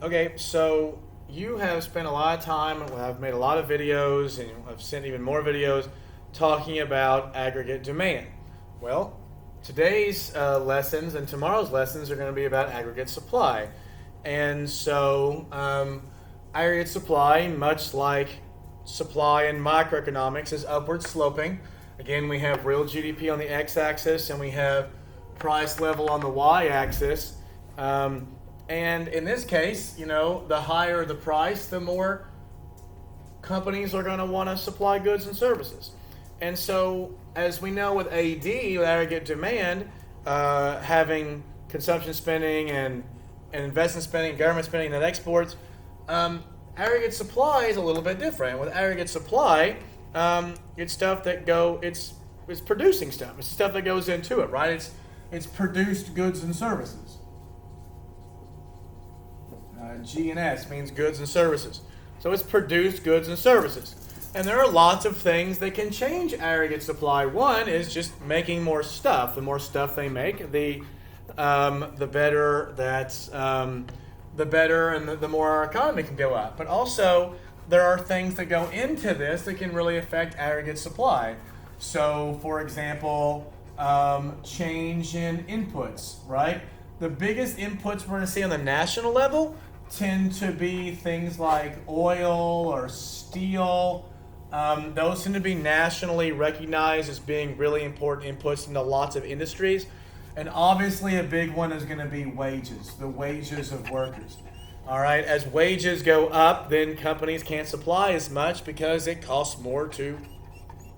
Okay, so you have spent a lot of time, I've made a lot of videos, and I've sent even more videos talking about aggregate demand. Well, today's lessons and tomorrow's lessons are going to be about aggregate supply. And so, aggregate supply, much like supply in microeconomics, is upward sloping. Again, we have real GDP on the x-axis and we have price level on the y-axis. And in this case, the higher the price, the more companies are going to want to supply goods and services. And so, as we know with AD, with aggregate demand, having consumption spending and investment spending, government spending, and exports, aggregate supply is a little bit different. With aggregate supply, it's stuff that it's producing stuff. It's stuff that goes into it, right? It's produced goods and services. G and S means goods and services. So it's produced goods and services. And there are lots of things that can change aggregate supply. One is just making more stuff. The more stuff they make, the better the better and the more our economy can go up. But also, there are things that go into this that can really affect aggregate supply. So, for example, change in inputs, right? The biggest inputs we're going to see on the national level tend to be things like oil or steel. Those tend to be nationally recognized as being really important inputs into lots of industries. And obviously a big one is going to be wages, the wages of workers. All right, as wages go up, then companies can't supply as much because it costs more to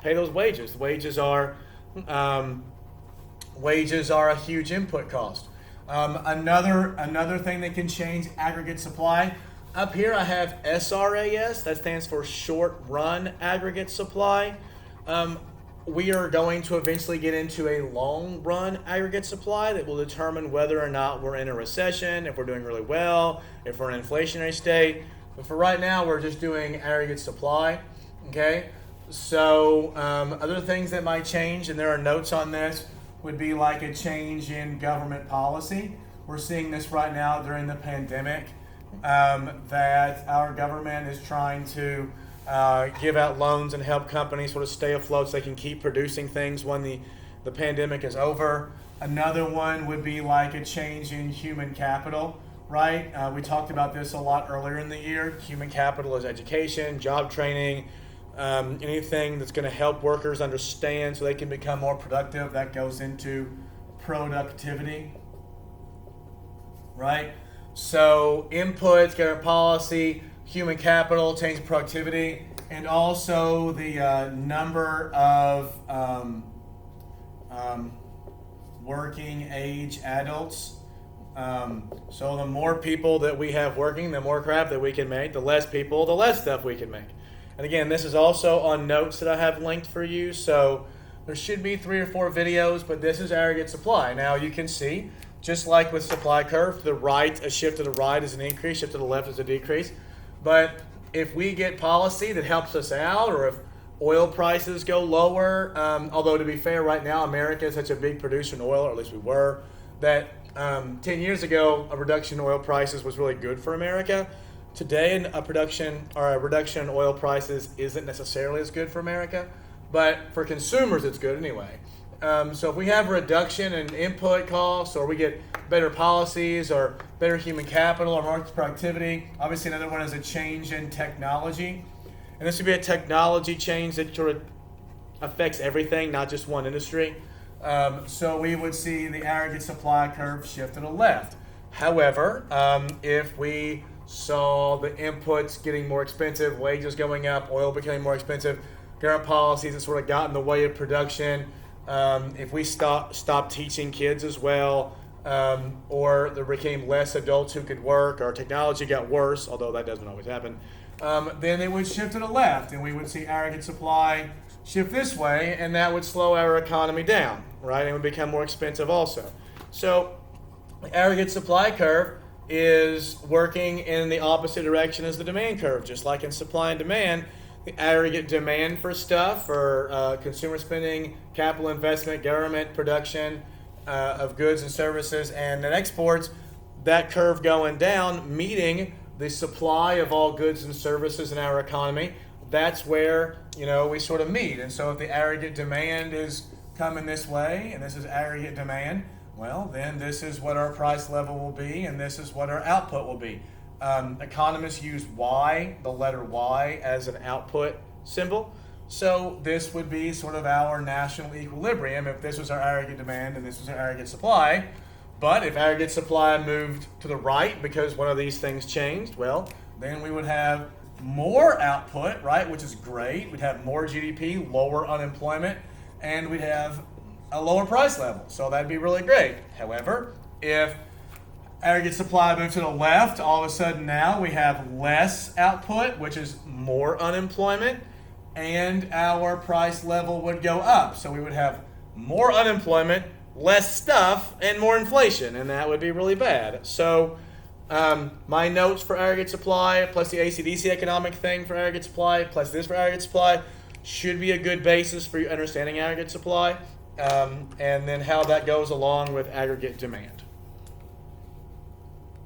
pay those wages. Wages are a huge input cost. Another thing that can change aggregate supply. Up here I have SRAS, that stands for short run aggregate supply. We are going to eventually get into a long run aggregate supply that will determine whether or not we're in a recession, if we're doing really well, if we're in an inflationary state. But for right now, we're just doing aggregate supply, okay? So other things that might change, and there are notes on this, would be like a change in government policy. We're seeing this right now during the pandemic, that our government is trying to give out loans and help companies sort of stay afloat so they can keep producing things when the pandemic is over. Another one would be like a change in human capital, right? We talked about this a lot earlier in the year. Human capital is education, job training, anything that's going to help workers understand so they can become more productive. That goes into productivity, right? So inputs, government policy, human capital, change in productivity, and also the number of working age adults. So the more people that we have working, the more crap that we can make. The less people, the less stuff we can make. And again, this is also on notes that I have linked for you. So there should be 3 or 4 videos, but this is aggregate supply. Now you can see, just like with supply curve, to the right, a shift to the right is an increase, shift to the left is a decrease. But if we get policy that helps us out, or if oil prices go lower, although to be fair, right now America is such a big producer in oil, or at least we were, that 10 years ago a reduction in oil prices was really good for America. Today a reduction in oil prices isn't necessarily as good for America, but for consumers it's good anyway. So if we have a reduction in input costs, or we get better policies, or better human capital, or market productivity, obviously another one is a change in technology. And this would be a technology change that sort of affects everything, not just one industry. So we would see the aggregate supply curve shift to the left. However, if we saw the inputs getting more expensive, wages going up, oil becoming more expensive, government policies that sort of got in the way of production, if we stop teaching kids as well, or there became less adults who could work, or technology got worse, although that doesn't always happen, then it would shift to the left, and we would see aggregate supply shift this way, and that would slow our economy down, right? It would become more expensive also. So the aggregate supply curve is working in the opposite direction as the demand curve. Just like in supply and demand, the aggregate demand for stuff, for consumer spending, capital investment, government production of goods and services, and then exports, that curve going down, meeting the supply of all goods and services in our economy, that's where, we sort of meet. And so if the aggregate demand is coming this way, and this is aggregate demand, well, then this is what our price level will be, and this is what our output will be. Economists use Y, the letter Y, as an output symbol. So this would be sort of our national equilibrium if this was our aggregate demand and this was our aggregate supply. But if aggregate supply moved to the right because one of these things changed, well, then we would have more output, right, which is great. We'd have more GDP, lower unemployment, and we'd have a lower price level. So that'd be really great. However, if aggregate supply moved to the left, all of a sudden now we have less output, which is more unemployment, and our price level would go up. So we would have more unemployment, less stuff, and more inflation, and that would be really bad. So my notes for aggregate supply, plus the AC/DC economic thing for aggregate supply, plus this for aggregate supply, should be a good basis for you understanding aggregate supply, and then how that goes along with aggregate demand.